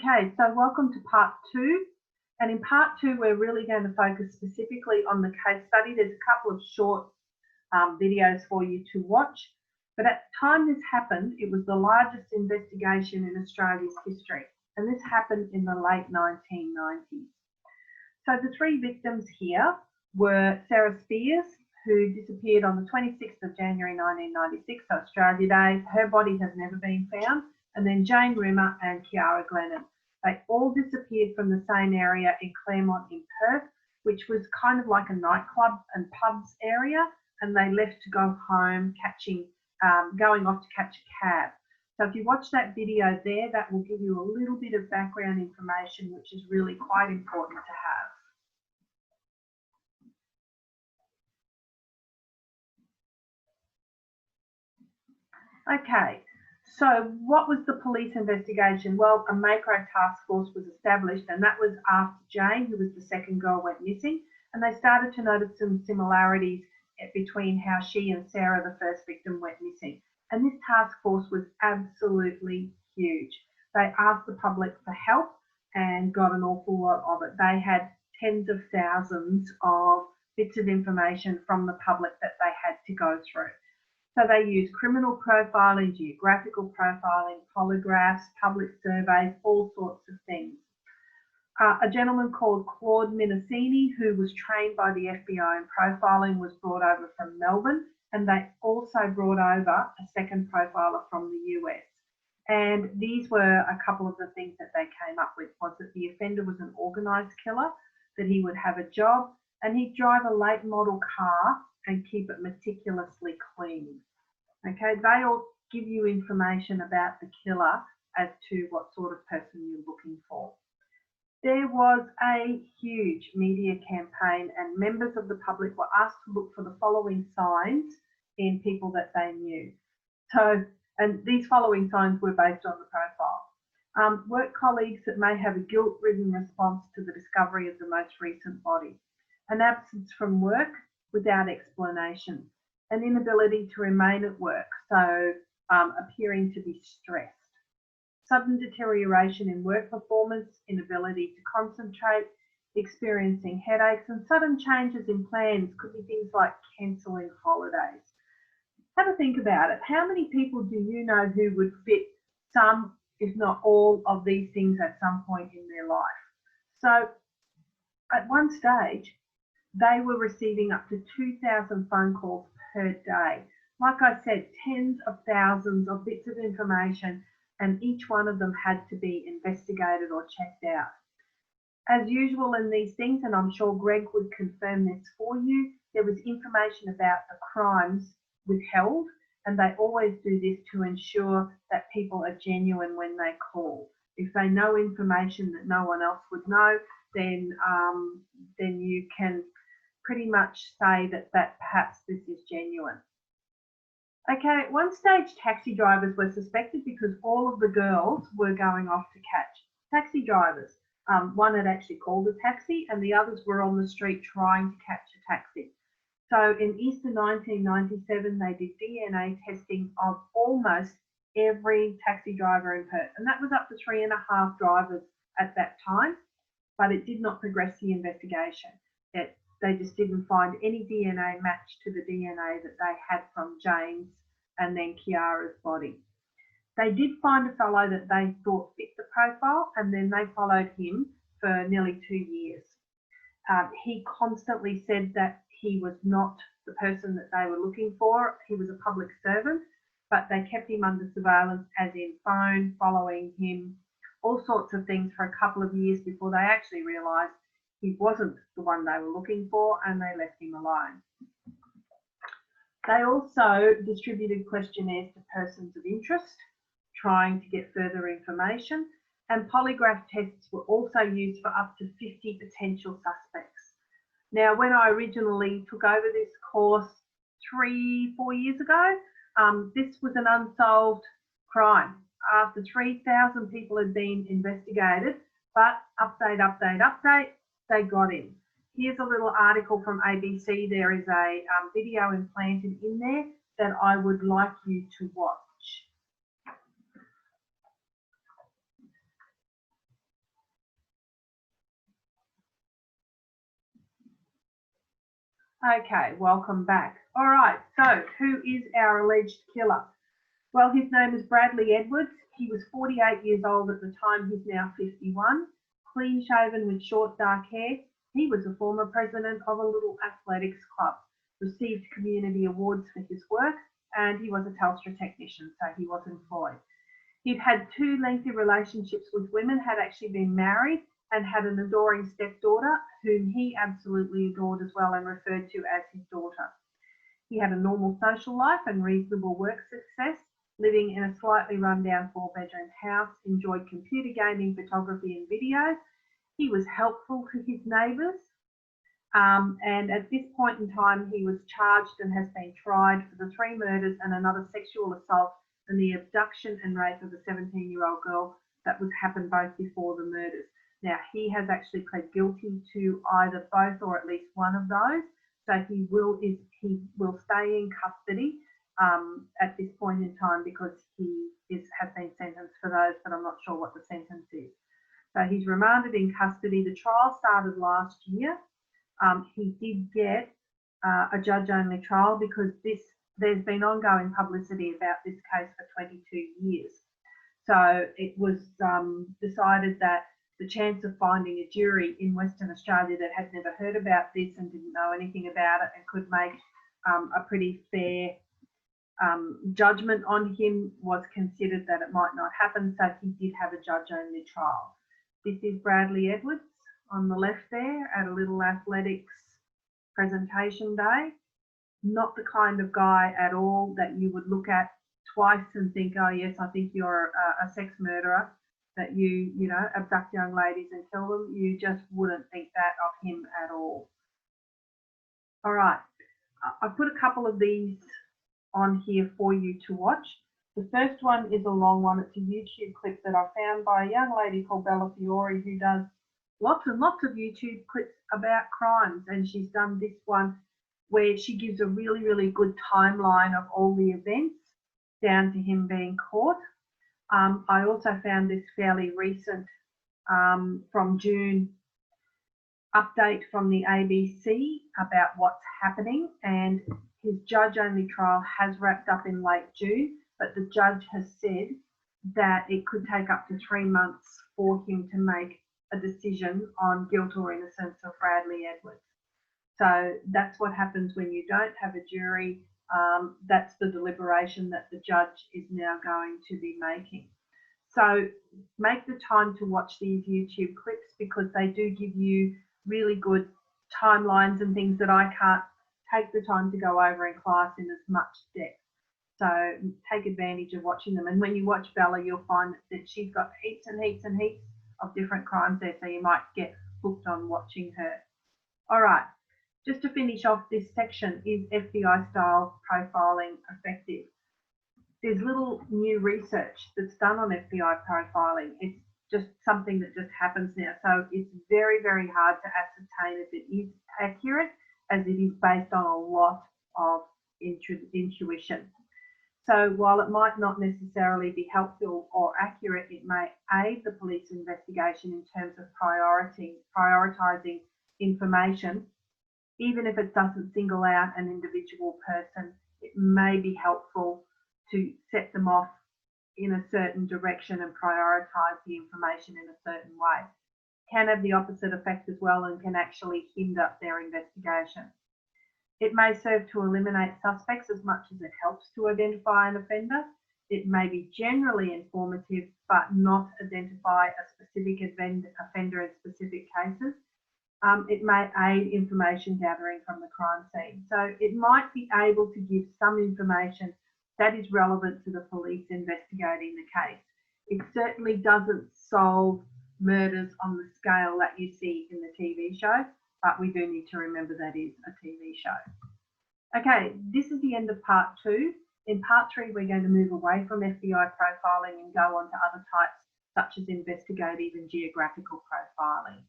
Okay, so welcome to part 2. And in part 2, we're really going to focus specifically on the case study. There's a couple of short videos for you to watch. But at the time this happened, it was the largest investigation in Australia's history. And this happened in the late 1990s. So the 3 victims here were Sarah Spiers, who disappeared on the 26th of January 1996, so Australia Day. Her body has never been found. And then Jane Rimmer and Kiara Glennon. They all disappeared from the same area in Claremont in Perth, which was kind of like a nightclub and pubs area, and they left to go home going off to catch a cab. So if you watch that video there, that will give you a little bit of background information, which is really quite important to have. Okay. So what was the police investigation? Well, a macro task force was established, and that was after Jane, who was the second girl, went missing. And they started to notice some similarities between how she and Sarah, the first victim, went missing. And this task force was absolutely huge. They asked the public for help and got an awful lot of it. They had tens of thousands of bits of information from the public that they had to go through. So they used criminal profiling, geographical profiling, polygraphs, public surveys, all sorts of things. A gentleman called Claude Minicini, who was trained by the FBI in profiling, was brought over from Melbourne, and they also brought over a second profiler from the US. And these were a couple of the things that they came up with, was that the offender was an organised killer, that he would have a job, and he'd drive a late model car and keep it meticulously clean. Okay, they all give you information about the killer as to what sort of person you're looking for. There was a huge media campaign, and members of the public were asked to look for the following signs in people that they knew. So, and these following signs were based on the profile. Work colleagues that may have a guilt-ridden response to the discovery of the most recent body. An absence from work without explanation. An inability to remain at work, so appearing to be stressed. Sudden deterioration in work performance, inability to concentrate, experiencing headaches, and sudden changes in plans. Could be things like cancelling holidays. Have a think about it. How many people do you know who would fit some, if not all, of these things at some point in their life? So at one stage, they were receiving up to 2,000 phone calls per day. Like I said, tens of thousands of bits of information, and each one of them had to be investigated or checked out. As usual in these things, and I'm sure Greg would confirm this for you, there was information about the crimes withheld, and they always do this to ensure that people are genuine when they call. If they know information that no one else would know, then you can pretty much say that perhaps this is genuine. Okay, at one stage, taxi drivers were suspected because all of the girls were going off to catch taxi drivers. One had actually called a taxi, and the others were on the street trying to catch a taxi. So in Easter 1997, they did DNA testing of almost every taxi driver in Perth, and that was up to 3.5 drivers at that time, but it did not progress the investigation. They just didn't find any DNA match to the DNA that they had from Jane's and then Kiara's body. They did find a fellow that they thought fit the profile, and then they followed him for nearly 2 years. He constantly said that he was not the person that they were looking for. He was a public servant, but they kept him under surveillance, as in phone, following him, all sorts of things for a couple of years before they actually realised he wasn't the one they were looking for, and they left him alone. They also distributed questionnaires to persons of interest, trying to get further information, and polygraph tests were also used for up to 50 potential suspects. Now, when I originally took over this course 3-4 years ago, this was an unsolved crime. After 3,000 people had been investigated, but update, they got him. Here's a little article from ABC. There is a video implanted in there that I would like you to watch. Okay, welcome back. All right, so who is our alleged killer? Well, his name is Bradley Edwards. He was 48 years old at the time. He's now 51. Clean shaven with short dark hair. He was a former president of a little athletics club, received community awards for his work, and he was a Telstra technician, so he was employed. He'd had 2 lengthy relationships with women, had actually been married, and had an adoring stepdaughter whom he absolutely adored as well and referred to as his daughter. He had a normal social life and reasonable work success, living in a slightly rundown 4-bedroom house, enjoyed computer gaming, photography and video. He was helpful to his neighbours, and at this point in time he was charged and has been tried for the 3 murders and another sexual assault and the abduction and rape of a 17-year-old girl that was happened both before the murders. Now, he has actually pled guilty to either both or at least one of those, so he will stay in custody at this point in time because he has been sentenced for those, but I'm not sure what the sentence is. So he's remanded in custody. The trial started last year. He did get a judge-only trial because there's been ongoing publicity about this case for 22 years. So it was decided that the chance of finding a jury in Western Australia that had never heard about this and didn't know anything about it and could make a pretty fair judgment on him was considered that it might not happen, so he did have a judge-only trial. This is Bradley Edwards on the left there at a little athletics presentation day. Not the kind of guy at all that you would look at twice and think, oh yes, I think you're a sex murderer, that you abduct young ladies and kill them. You just wouldn't think that of him at all. All right, I've put a couple of these on here for you to watch. The first one is a long one. It's a YouTube clip that I found by a young lady called Bella Fiore who does lots and lots of YouTube clips about crimes, and she's done this one where she gives a really, really good timeline of all the events down to him being caught. I also found this fairly recent from June update from the ABC about what's happening, and his judge-only trial has wrapped up in late June, but the judge has said that it could take up to 3 months for him to make a decision on guilt or innocence of Bradley Edwards. So that's what happens when you don't have a jury. That's the deliberation that the judge is now going to be making. So make the time to watch these YouTube clips because they do give you really good timelines and things that I can't take the time to go over in class in as much depth. So take advantage of watching them. And when you watch Bella, you'll find that she's got heaps and heaps and heaps of different crimes there. So you might get hooked on watching her. All right. Just to finish off this section, is FBI style profiling effective? There's little new research that's done on FBI profiling. It's just something that just happens now. So it's very, very hard to ascertain if it is accurate, as it is based on a lot of intuition. So while it might not necessarily be helpful or accurate, it may aid the police investigation in terms of prioritising information. Even if it doesn't single out an individual person, it may be helpful to set them off in a certain direction and prioritise the information in a certain way. Can have the opposite effect as well and can actually hinder their investigation. It may serve to eliminate suspects as much as it helps to identify an offender. It may be generally informative but not identify a specific offender in specific cases. It may aid information gathering from the crime scene. So it might be able to give some information that is relevant to the police investigating the case. It certainly doesn't solve murders on the scale that you see in the TV show, but we do need to remember that is a TV show. Okay, this is the end of part 2. In part 3, we're going to move away from FBI profiling and go on to other types such as investigative and geographical profiling.